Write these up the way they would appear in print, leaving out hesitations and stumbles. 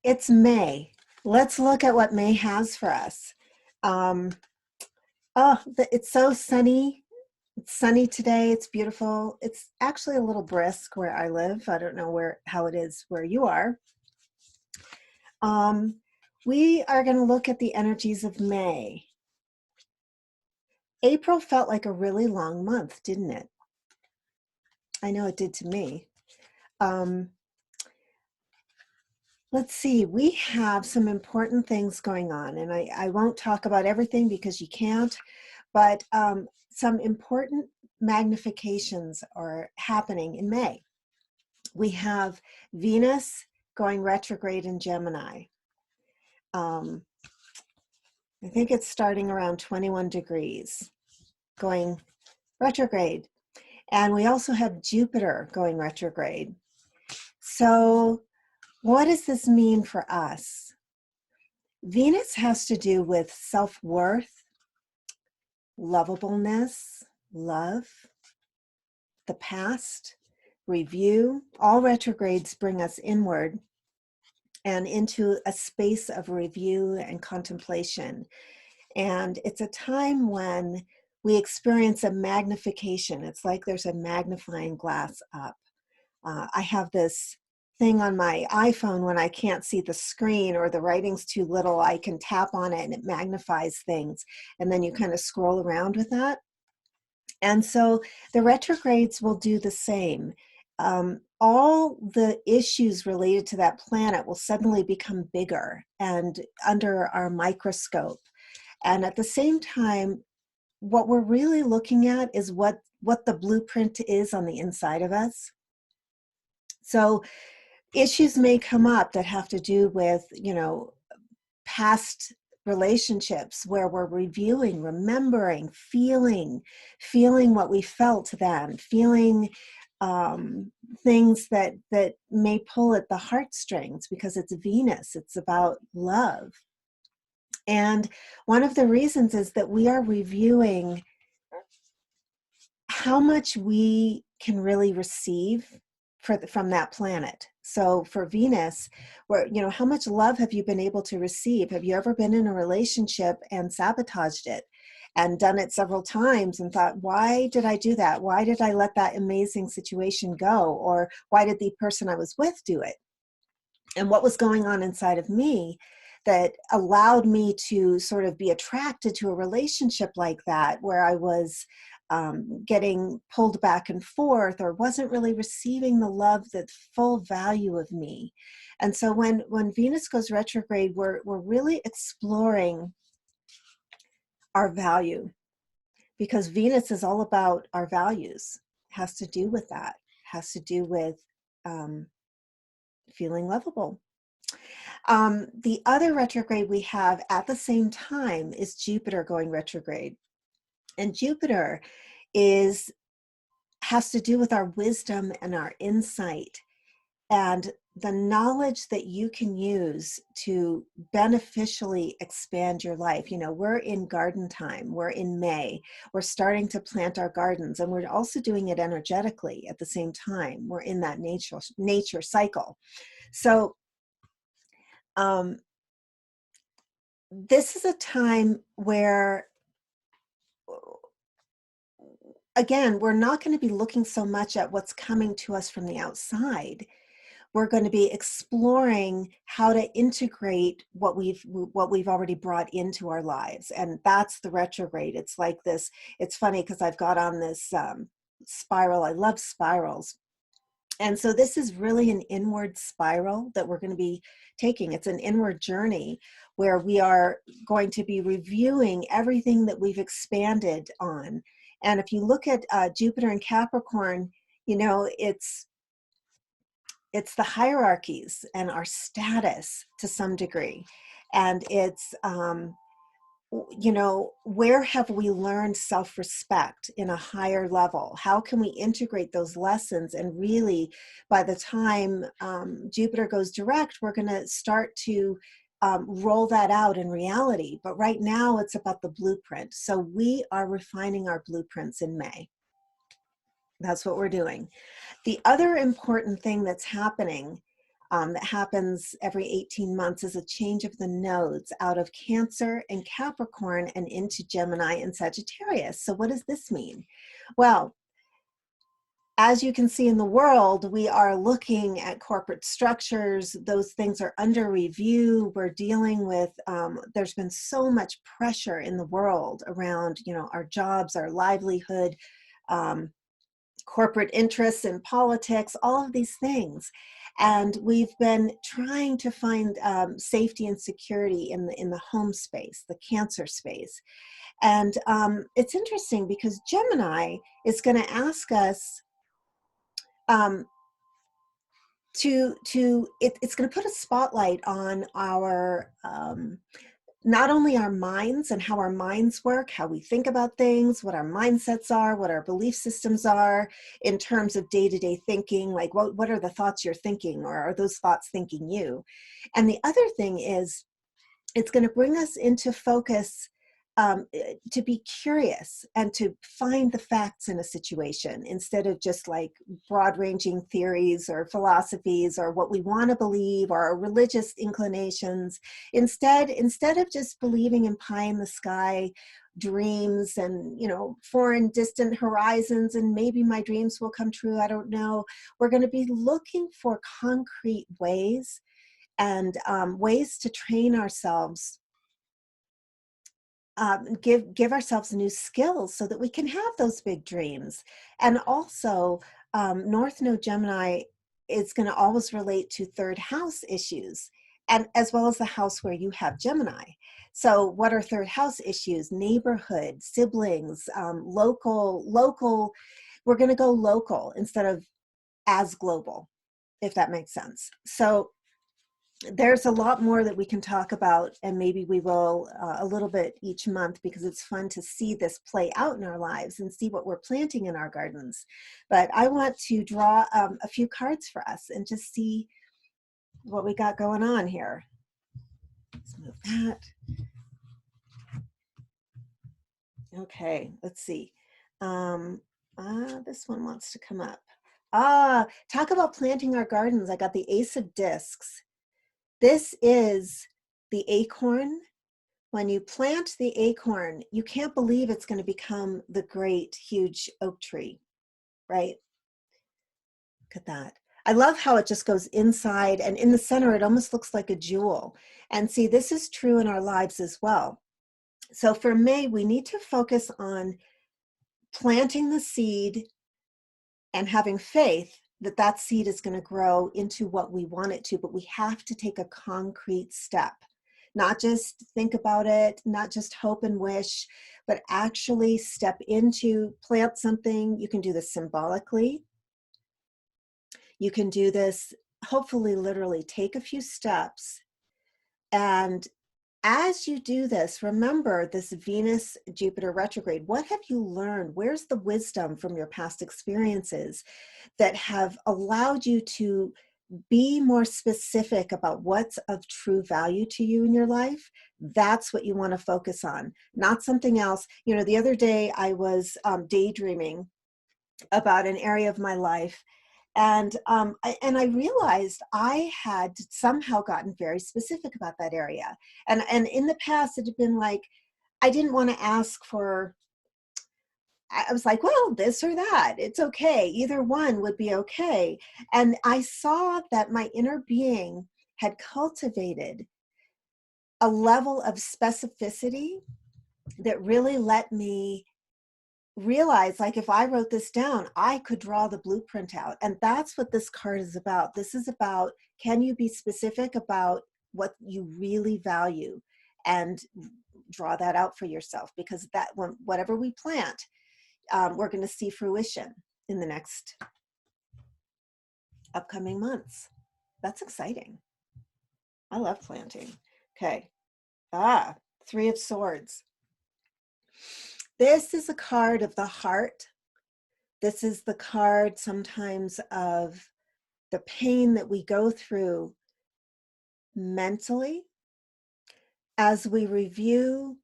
It's May. Let's look at what May has for us. Um, it's so sunny. It's sunny today. It's beautiful. It's actually a little brisk where I live. I don't know how it is where you are. We are going to look at the energies of May. April felt like a really long month, didn't it? I know it did to me. Let's see, we have some important things going on, and I won't talk about everything because you can't, but some important magnifications are happening in May. We have Venus going retrograde in Gemini. I think it's starting around 21 degrees, going retrograde. And we also have Jupiter going retrograde. So what does this mean for us? Venus has to do with self-worth, lovableness, love, the past, review. All retrogrades bring us inward and into a space of review and contemplation. And it's a time when we experience a magnification. It's like there's a magnifying glass up. I have this thing on my iPhone when I can't see the screen or the writing's too little, I can tap on it and it magnifies things. And then you kind of scroll around with that. And so the retrogrades will do the same. All the issues related to that planet will suddenly become bigger and under our microscope. And at the same time, what we're really looking at is what the blueprint is on the inside of us. So issues may come up that have to do with, past relationships where we're reviewing, remembering, feeling what we felt then, feeling things that may pull at the heartstrings because it's Venus, it's about love. And one of the reasons is that we are reviewing how much we can really receive from that planet. So for Venus, how much love have you been able to receive? Have you ever been in a relationship and sabotaged it and done it several times and thought, why did I do that? Why did I let that amazing situation go? Or why did the person I was with do it? And what was going on inside of me that allowed me to sort of be attracted to a relationship like that, where I was getting pulled back and forth or wasn't really receiving the love, the full value of me. And so when Venus goes retrograde, we're really exploring our value, because Venus is all about our values. It has to do with that. It has to do with feeling lovable. The other retrograde we have at the same time is Jupiter going retrograde. And Jupiter has to do with our wisdom and our insight and the knowledge that you can use to beneficially expand your life. We're in garden time. We're in May. We're starting to plant our gardens, and we're also doing it energetically at the same time. We're in that nature cycle. So this is a time where, again, we're not going to be looking so much at what's coming to us from the outside. We're going to be exploring how to integrate what we've already brought into our lives. And that's the retrograde. It's like this. It's funny because I've got on this spiral. I love spirals. And so this is really an inward spiral that we're going to be taking. It's an inward journey where we are going to be reviewing everything that we've expanded on. And if you look at Jupiter and Capricorn, it's the hierarchies and our status to some degree. And it's, where have we learned self-respect in a higher level? How can we integrate those lessons? And really, by the time Jupiter goes direct, we're going to start to roll that out in reality. But right now, it's about the blueprint. So we are refining our blueprints in May. That's what we're doing. The other important thing that's happening that happens every 18 months is a change of the nodes out of Cancer and Capricorn and into Gemini and Sagittarius. So what does this mean? Well, as you can see in the world, we are looking at corporate structures. Those things are under review. We're dealing with, there's been so much pressure in the world around, our jobs, our livelihood, corporate interests in politics, all of these things. And we've been trying to find safety and security in the home space, the Cancer space. And it's interesting because Gemini is going to ask us it's going to put a spotlight on our not only our minds and how our minds work, how we think about things, what our mindsets are, what our belief systems are in terms of day-to-day thinking, like what are the thoughts you're thinking, or are those thoughts thinking you? And the other thing is it's going to bring us into focus to be curious and to find the facts in a situation instead of just like broad-ranging theories or philosophies or what we want to believe or our religious inclinations. Instead of just believing in pie in the sky dreams and foreign distant horizons and maybe my dreams will come true, I don't know, we're going to be looking for concrete ways and ways to train ourselves, give ourselves new skills so that we can have those big dreams. And also, North Node Gemini is going to always relate to third house issues, and as well as the house where you have Gemini. So what are third house issues? Neighborhood, siblings, local. We're going to go local instead of as global, if that makes sense. So there's a lot more that we can talk about, and maybe we will a little bit each month, because it's fun to see this play out in our lives and see what we're planting in our gardens. But I want to draw a few cards for us and just see what we got going on here. Let's move that. Okay, let's see. This one wants to come up. Talk about planting our gardens. I got the Ace of Discs. This is the acorn. When you plant the acorn, you can't believe it's going to become the great, huge oak tree, right? Look at that. I love how it just goes inside, and in the center, it almost looks like a jewel. And see, this is true in our lives as well. So for May, we need to focus on planting the seed and having faith that that seed is going to grow into what we want it to, but we have to take a concrete step. Not just think about it, not just hope and wish, but actually step into, plant something. You can do this symbolically. You can do this, hopefully, literally take a few steps. And as you do this, remember this Venus-Jupiter retrograde. What have you learned? Where's the wisdom from your past experiences that have allowed you to be more specific about what's of true value to you in your life? That's what you want to focus on, not something else. The other day I was daydreaming about an area of my life, and I realized I had somehow gotten very specific about that area. And in the past, it had been like, I didn't want to ask for, I was like, well, this or that, it's okay. Either one would be okay. And I saw that my inner being had cultivated a level of specificity that really let me realize, like, if I wrote this down, I could draw the blueprint out. And that's what this card is about. This is about, can you be specific about what you really value and draw that out for yourself? Because that one, whatever we plant, we're going to see fruition in the next upcoming months. That's exciting. I love planting. Okay. Three of Swords. This is a card of the heart. This is the card sometimes of the pain that we go through mentally as we review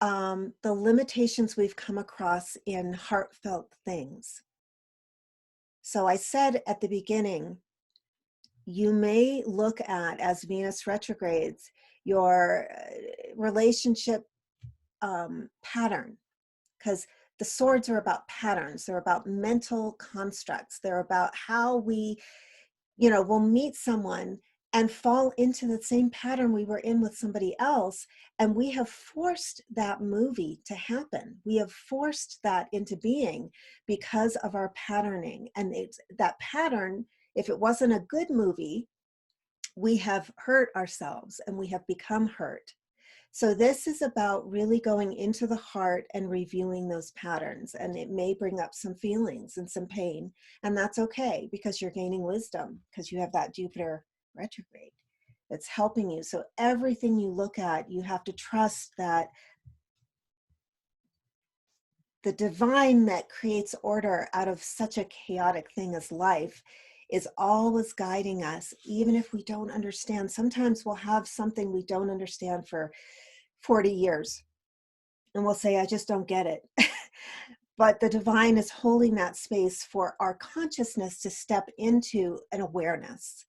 the limitations we've come across in heartfelt things. So I said at the beginning you may look at, as Venus retrogrades, your relationship pattern, because the swords are about patterns. They're about mental constructs. They're about how we, we'll meet someone and fall into the same pattern we were in with somebody else. And we have forced that movie to happen. We have forced that into being because of our patterning. And that pattern, if it wasn't a good movie, we have hurt ourselves and we have become hurt. So this is about really going into the heart and reviewing those patterns. And it may bring up some feelings and some pain. And that's okay, because you're gaining wisdom, because you have that Jupiter retrograde that's helping you. So everything you look at, you have to trust that the divine that creates order out of such a chaotic thing as life is always guiding us, even if we don't understand. Sometimes we'll have something we don't understand for 40 years. And we'll say, I just don't get it. But the divine is holding that space for our consciousness to step into an awareness.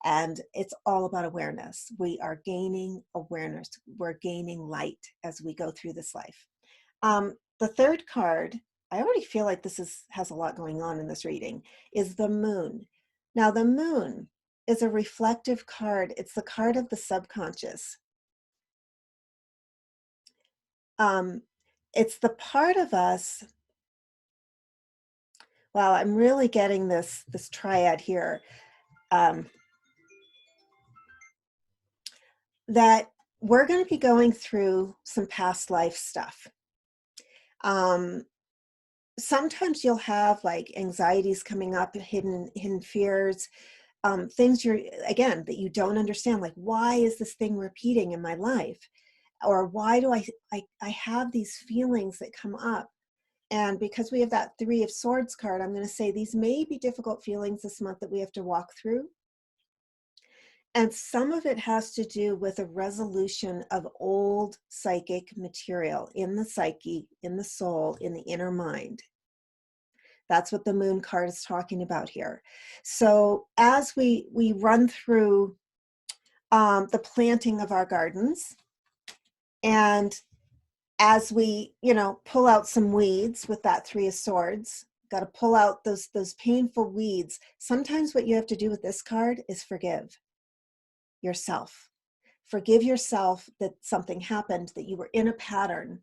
And it's all about awareness. We are gaining awareness. We're gaining light as we go through this life. The third card, I already feel like this has a lot going on in this reading, is the moon. Now, the moon is a reflective card. It's the card of the subconscious. It's the part of us. Wow, I'm really getting this triad here. That we're going to be going through some past life stuff. Sometimes you'll have like anxieties coming up, hidden fears, things that you don't understand. Like, why is this thing repeating in my life? Or why do I have these feelings that come up? And because we have that Three of Swords card, I'm going to say these may be difficult feelings this month that we have to walk through. And some of it has to do with a resolution of old psychic material in the psyche, in the soul, in the inner mind. That's what the moon card is talking about here. So as we run through the planting of our gardens, and as we, pull out some weeds with that Three of Swords, got to pull out those painful weeds. Sometimes what you have to do with this card is forgive yourself. Forgive yourself that something happened, that you were in a pattern.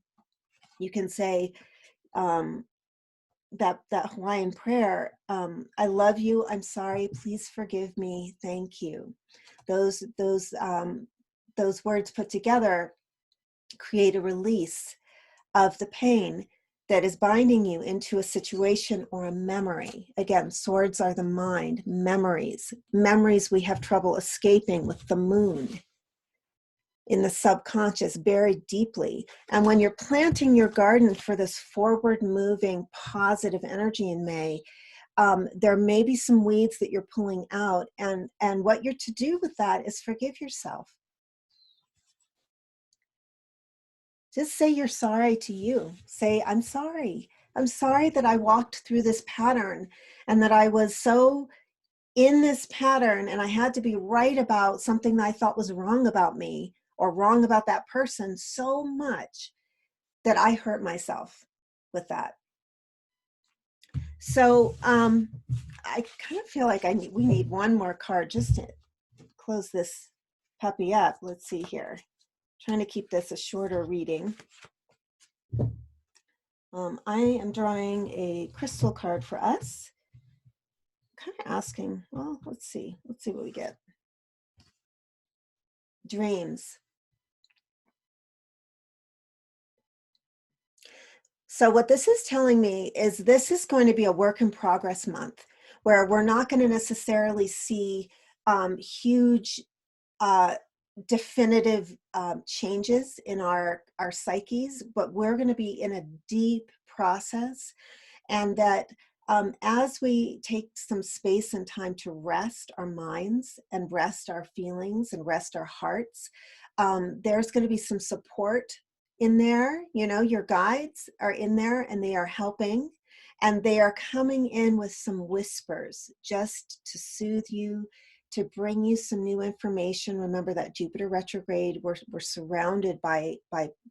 You can say that Hawaiian prayer, I love you, I'm sorry, please forgive me, thank you. Those words put together create a release of the pain that is binding you into a situation or a memory. Again, swords are the mind, memories we have trouble escaping with the moon in the subconscious, buried deeply. And when you're planting your garden for this forward moving positive energy in May, there may be some weeds that you're pulling out, and what you're to do with that is forgive yourself. Just say you're sorry to you. Say, I'm sorry. I'm sorry that I walked through this pattern and that I was so in this pattern and I had to be right about something that I thought was wrong about me or wrong about that person so much that I hurt myself with that. So I kind of feel like we need one more card just to close this puppy up. Let's see here. Trying to keep this a shorter reading. I am drawing a crystal card for us. Kind of asking, well, let's see what we get. Dreams. So what this is telling me is this is going to be a work in progress month where we're not going to necessarily see huge definitive changes in our psyches, but we're going to be in a deep process. And that as we take some space and time to rest our minds and rest our feelings and rest our hearts, there's going to be some support in there. Your guides are in there and they are helping, and they are coming in with some whispers just to soothe you, to bring you some new information. Remember that Jupiter retrograde, we're surrounded by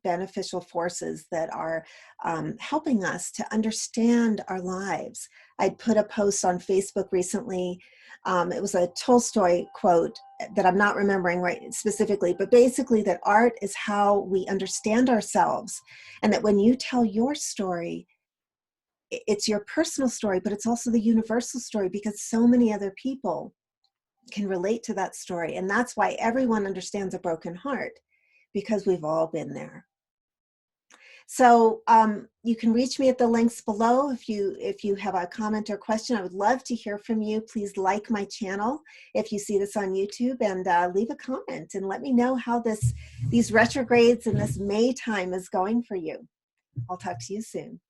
beneficial forces that are helping us to understand our lives. I'd put a post on Facebook recently. It was a Tolstoy quote that I'm not remembering right specifically, but basically that art is how we understand ourselves, and that when you tell your story, it's your personal story, but it's also the universal story, because so many other people can relate to that story. And that's why everyone understands a broken heart, because we've all been there. So you can reach me at the links below if you have a comment or question. I would love to hear from you. Please like my channel if you see this on YouTube, and leave a comment and let me know how these retrogrades and this May time is going for you. I'll talk to you soon.